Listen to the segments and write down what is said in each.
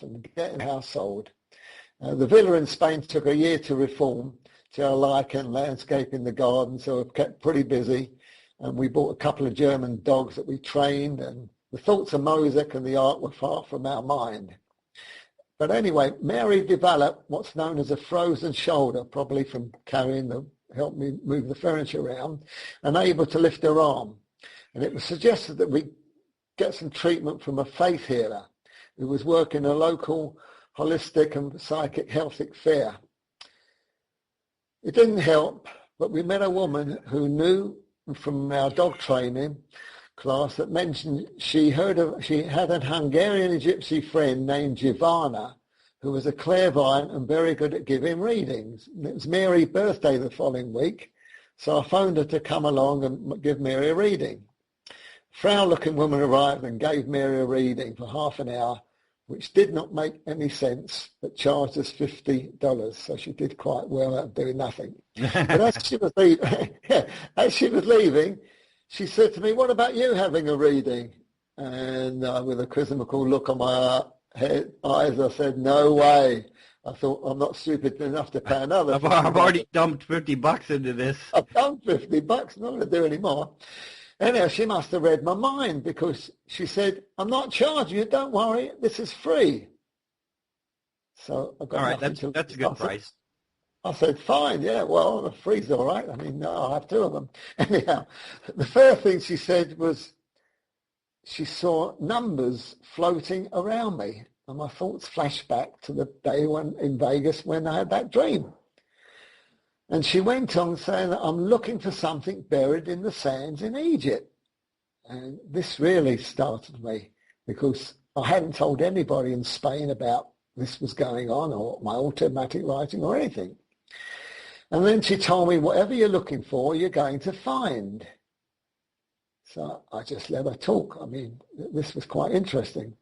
and getting a household. The villa in Spain took a year to reform to our liking, landscaping the garden, so we kept pretty busy. And we bought a couple of German dogs that we trained, and the thoughts of music and the art were far from our mind. But anyway, Mary developed what's known as a frozen shoulder, probably from help me move the furniture around, and able to lift her arm. And it was suggested that we get some treatment from a faith healer who was working a local holistic and psychic health fair. It didn't help, but we met a woman who knew from our dog training class that mentioned she had a Hungarian gypsy friend named Giovanna who was a clairvoyant and very good at giving readings. And it was Mary's birthday the following week, so I phoned her to come along and give Mary a reading. A frail-looking woman arrived and gave Mary a reading for half an hour, which did not make any sense, but charged us $50. So she did quite well at doing nothing. But as she was leaving, she said to me, "What about you having a reading?" And with a quizzical look on my eyes, I said, "No way." I thought, I'm not stupid enough to pay another. I've already dumped $50 into this. I've dumped $50. I'm not going to do any more. Anyhow, she must have read my mind, because she said, "I'm not charging you, don't worry, this is free." So I've got all right, that's a good price. I said, "Fine, yeah, well, the free's all right. I mean, no, I have two of them." Anyhow, the first thing she said was she saw numbers floating around me, and my thoughts flashed back to the day in Vegas when I had that dream. And she went on saying that I'm looking for something buried in the sands in Egypt. And this really startled me, because I hadn't told anybody in Spain about this was going on, or my automatic writing or anything. And then she told me, whatever you're looking for, you're going to find. So I just let her talk. I mean, this was quite interesting.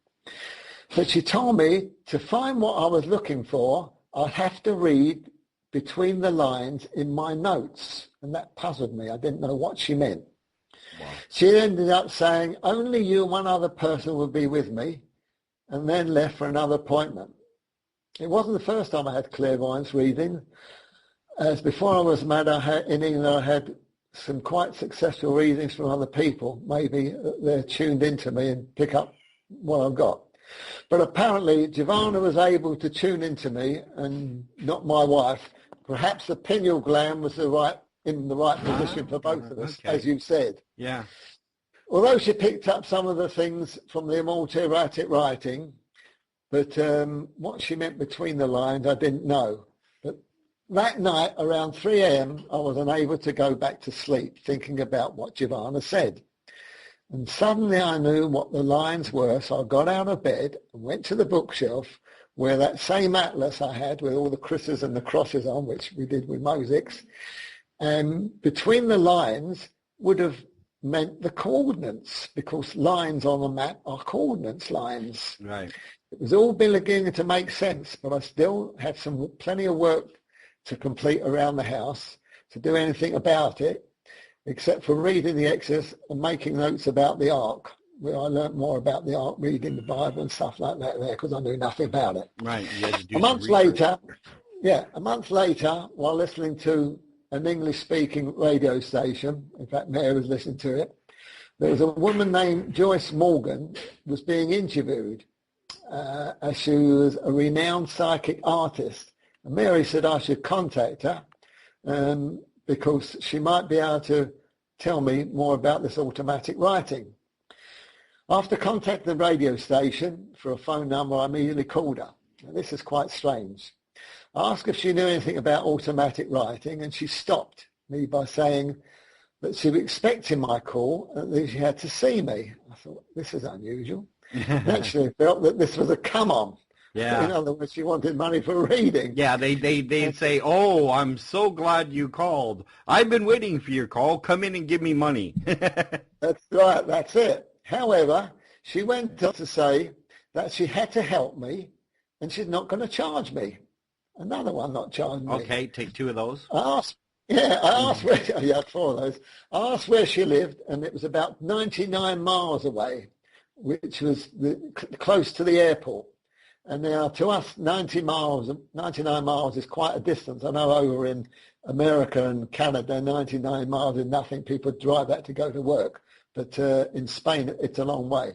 But she told me to find what I was looking for, I'd have to read between the lines in my notes. And that puzzled me. I didn't know what she meant. Wow. She ended up saying, "Only you and one other person will be with me," and then left for another appointment. It wasn't the first time I had clairvoyance reading. As before I was married, in England, I had some quite successful readings from other people. Maybe they're tuned into me and pick up what I've got. But apparently Giovanna was able to tune into me, and not my wife. Perhaps the pineal gland was in the right position for both of us, as you said. Yeah. Although she picked up some of the things from the automatic writing, but what she meant between the lines, I didn't know. But that night, around 3 a.m., I was unable to go back to sleep, thinking about what Giovanna said. And suddenly I knew what the lines were, so I got out of bed and went to the bookshelf where that same atlas I had with all the Chris's and the crosses on, which we did with mosaics, and between the lines would have meant the coordinates, because lines on a map are coordinates lines. Right. It was all beginning to make sense, but I still had plenty of work to complete around the house to do anything about it, except for reading the Exodus and making notes about the Ark, where I learned more about the Ark, reading the Bible and stuff like that there, because I knew nothing about it. Right. You had to do a month later, while listening to an English-speaking radio station, in fact, Mary was listening to it, there was a woman named Joyce Morgan was being interviewed, as she was a renowned psychic artist. And Mary said I should contact her, because she might be able to tell me more about this automatic writing. After contacting the radio station for a phone number, I immediately called her. Now, this is quite strange. I asked if she knew anything about automatic writing, and she stopped me by saying that she was expecting my call and that she had to see me. I thought, this is unusual. Naturally, I felt that this was a come-on. Yeah. In other words, she wanted money for reading. Yeah, they'd say, "Oh, I'm so glad you called. I've been waiting for your call. Come in and give me money." That's right, that's it. However, she went on to say that she had to help me and she's not going to charge me. Another one not charging me. Okay, take two of those. I asked where, yeah, 4 of those. I asked where she lived, and it was about 99 miles away, which was close to the airport. And now to us, 99 miles is quite a distance. I know over in America and Canada, 99 miles is nothing. People drive that to go to work. But in Spain, it's a long way.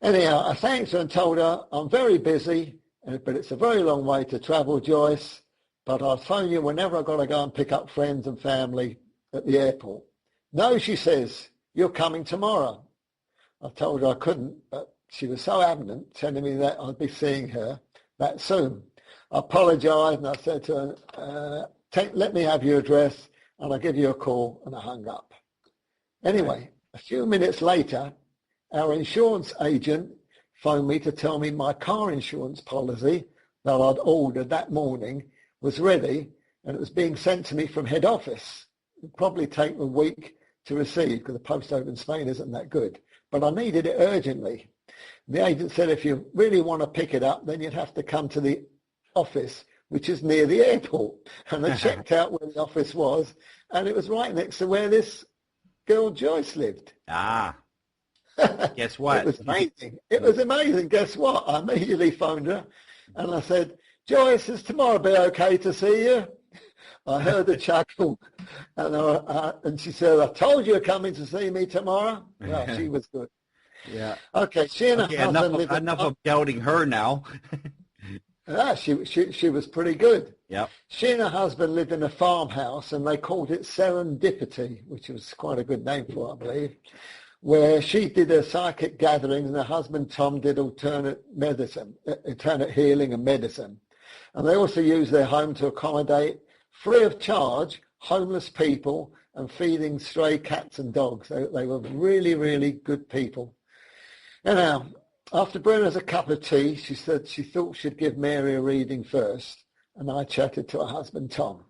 Anyhow, I thanked her and told her, I'm very busy, but it's a very long way to travel, Joyce. But I'll phone you whenever I've got to go and pick up friends and family at the airport. No, she says, you're coming tomorrow. I told her I couldn't, but she was so adamant, telling me that I'd be seeing her that soon. I apologised and I said to her, let me have your address and I'll give you a call, and I hung up. Anyway, a few minutes later, our insurance agent phoned me to tell me my car insurance policy that I'd ordered that morning was ready and it was being sent to me from head office. It would probably take a week to receive because the post over in Spain isn't that good. But I needed it urgently. The agent said if you really want to pick it up, then you'd have to come to the office, which is near the airport. And I checked out where the office was, and it was right next to where this girl Joyce lived. Ah, guess what? It was amazing. It was amazing. Guess what? I immediately phoned her, and I said, Joyce, is tomorrow be okay to see you? I heard a chuckle, and she said, I told you you're coming to see me tomorrow. Well, she was good. Yeah. Okay, she and her husband enough of doubting her now. She was pretty good. Yep. She and her husband lived in a farmhouse, and they called it Serendipity, which was quite a good name for it, I believe, where she did her psychic gatherings and her husband Tom did alternate healing and medicine. And they also used their home to accommodate, free of charge, homeless people and feeding stray cats and dogs. They were really, really good people. Anyhow, after brewing us a cup of tea, she said she thought she'd give Mary a reading first, and I chatted to her husband Tom.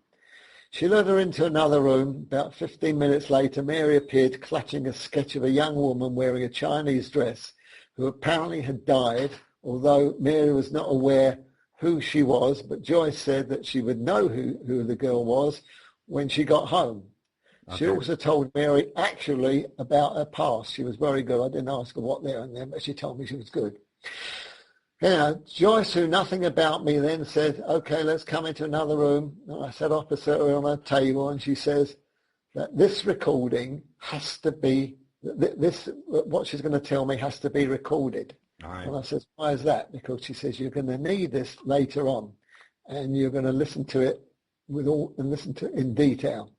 She led her into another room. About 15 minutes later, Mary appeared clutching a sketch of a young woman wearing a Chinese dress who apparently had died, although Mary was not aware who she was, but Joyce said that she would know who the girl was when she got home. Okay. She also told Mary actually about her past. She was very good. I didn't ask her what there and then, but she told me she was good. Joyce, who nothing about me, then said, okay, let's come into another room. And I sat opposite her on a table, and she says that this recording has to be, what she's going to tell me has to be recorded. All right. And I said, why is that? Because she says, you're going to need this later on, and you're going to listen to it listen to it in detail.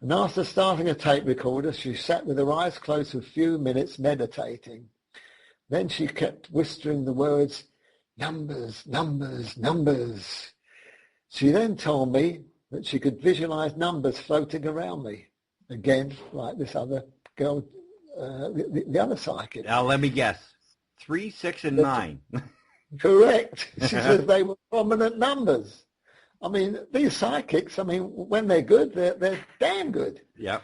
And after starting a tape recorder, she sat with her eyes closed for a few minutes meditating. Then she kept whispering the words, numbers, numbers, numbers. She then told me that she could visualize numbers floating around me. Again, like this other girl, the other psychic. Now let me guess. 3, 6, and 9. Correct. She says they were prominent numbers. I mean, these psychics, when they're good, they're damn good. Yep.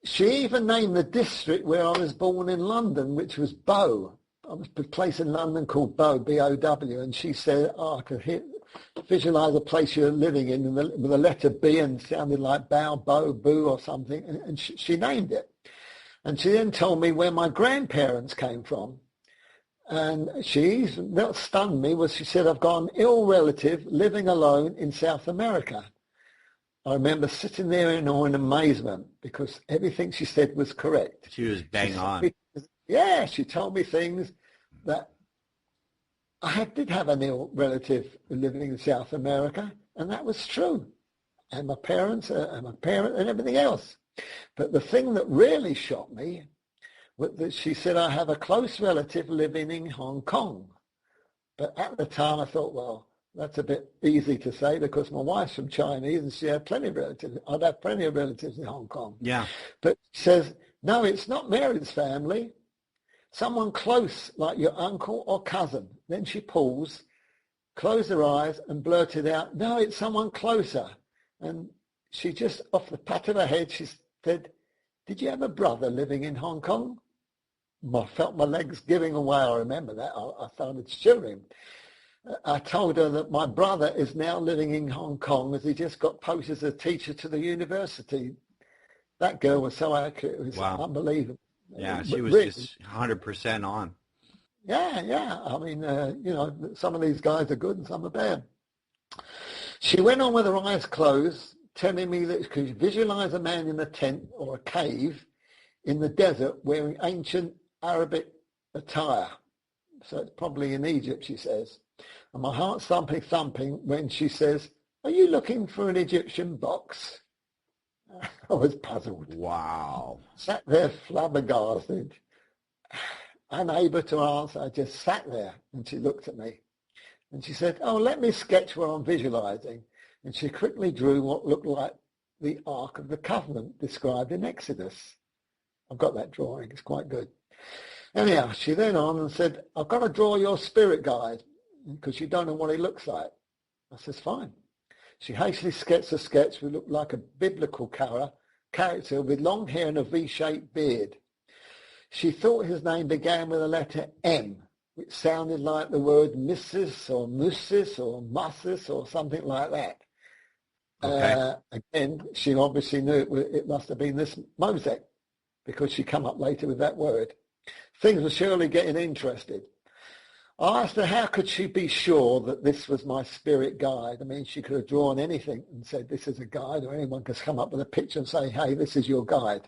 She even named the district where I was born in London, which was Bow. I was a place in London called Bow, B-O-W, and she said, I could visualize a place you're living in with the letter B and sounded like Bow, Bow, Boo or something, and she named it. And she then told me where my grandparents came from. And what stunned me was she said, I've got an ill relative living alone in South America. I remember sitting there in awe and amazement because everything she said was correct. She was bang on. Yeah, she told me things that I did have an ill relative living in South America, and that was true. And my parents and my parent and everything else. But the thing that really shocked me was that she said, I have a close relative living in Hong Kong. But at the time I thought, well, that's a bit easy to say because my wife's from Chinese and she had plenty of relatives. I'd have plenty of relatives in Hong Kong. Yeah. But she says, no, it's not Mary's family. Someone close like your uncle or cousin. Then she paused, closed her eyes and blurted out, no, it's someone closer. And she just, off the pat of her head, she said, did you have a brother living in Hong Kong? I felt my legs giving away. I remember that. I started shivering. I told her that my brother is now living in Hong Kong as he just got posted as a teacher to the university. That girl was so accurate. It was unbelievable. Yeah, she was really, just 100% on. Yeah. I mean, some of these guys are good and some are bad. She went on with her eyes closed, telling me that she could visualize a man in a tent or a cave in the desert wearing ancient Arabic attire. So it's probably in Egypt, she says. And my heart's thumping when she says, "Are you looking for an Egyptian box?" I was puzzled. Wow. Sat there flabbergasted, unable to answer. I just sat there and she looked at me. And she said, "Oh, let me sketch what I'm visualizing." And she quickly drew what looked like the Ark of the Covenant described in Exodus. I've got that drawing. It's quite good. Anyhow, she then on and said, "I've got to draw your spirit guide because you don't know what he looks like." I says, "Fine." She hastily sketched a sketch which looked like a biblical character with long hair and a V-shaped beard. She thought his name began with the letter M, which sounded like the word Mrs. or Musis or Mussis or something like that. Okay. Again, she obviously knew it must have been this Mosek because she come up later with that word. Things were surely getting interested. I asked her how could she be sure that this was my spirit guide. I mean, she could have drawn anything and said this is a guide, or anyone could come up with a picture and say, "Hey, this is your guide."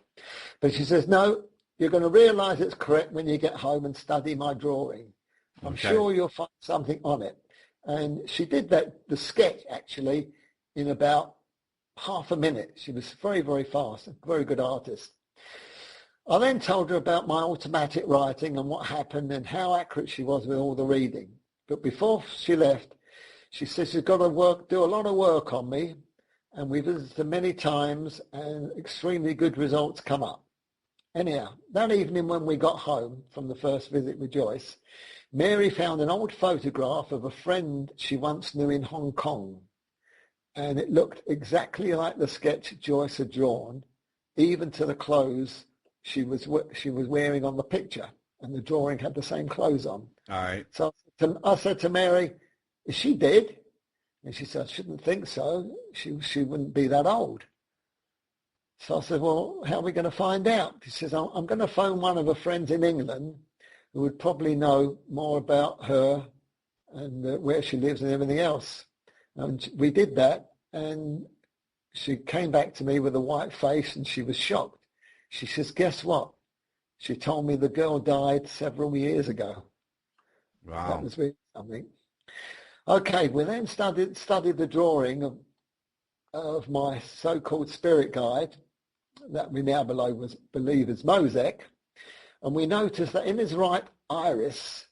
But she says, "No, you're going to realize it's correct when you get home and study my drawing. I'm sure you'll find something on it." And she did the sketch actually in about half a minute. She was very, very fast, a very good artist. I then told her about my automatic writing and what happened and how accurate she was with all the reading. But before she left, she said she's got to do a lot of work on me, and we visited many times and extremely good results come up. Anyhow, that evening when we got home from the first visit with Joyce, Mary found an old photograph of a friend she once knew in Hong Kong, and it looked exactly like the sketch Joyce had drawn, even to the clothes she was wearing on the picture, and the drawing had the same clothes on. All right. So I said to Mary, "Is she dead?" And she said, "I shouldn't think so. She wouldn't be that old." So I said, "Well, how are we going to find out?" She says, "I'm going to phone one of her friends in England who would probably know more about her and where she lives and everything else." And we did that, and she came back to me with a white face, and she was shocked. She says, "Guess what?" She told me the girl died several years ago. Wow. That was really something. Okay, we then studied the drawing of my so-called spirit guide that we now believe is Mosek, and we noticed that in his right iris,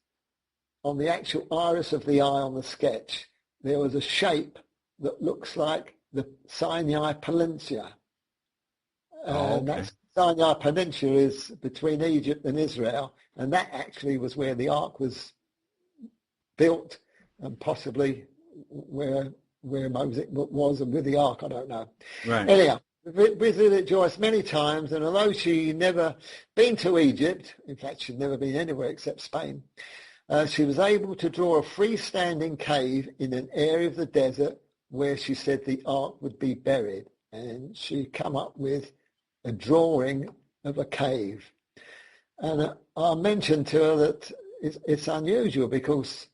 on the actual iris of the eye on the sketch, there was a shape that looks like the Sinai Peninsula. And that's Sinai Peninsula is between Egypt and Israel, and that actually was where the Ark was built, and possibly where Moses was and with the Ark, I don't know. Right. Anyhow, we visited Joyce many times, and although she never been to Egypt, in fact she'd never been anywhere except Spain, she was able to draw a freestanding cave in an area of the desert where she said the Ark would be buried, and she come up with a drawing of a cave. And I mentioned to her that it's unusual because,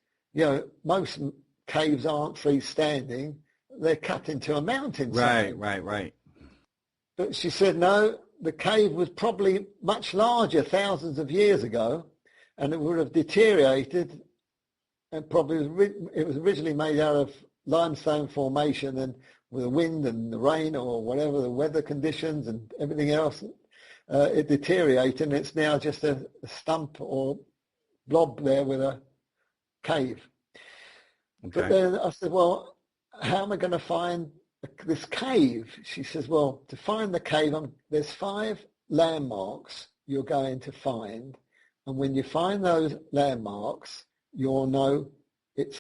most caves aren't freestanding. They're cut into a mountainside. Right. But she said, no, the cave was probably much larger thousands of years ago, and it would have deteriorated, and probably it was originally made out of limestone formation, and with the wind and the rain or whatever the weather conditions and everything else, it deteriorated, and it's now just a stump or blob there with a cave. Okay. But then I said, "Well, how am I going to find this cave?" She says, "Well, to find the cave, there's 5 landmarks you're going to find, and when you find those landmarks, you'll know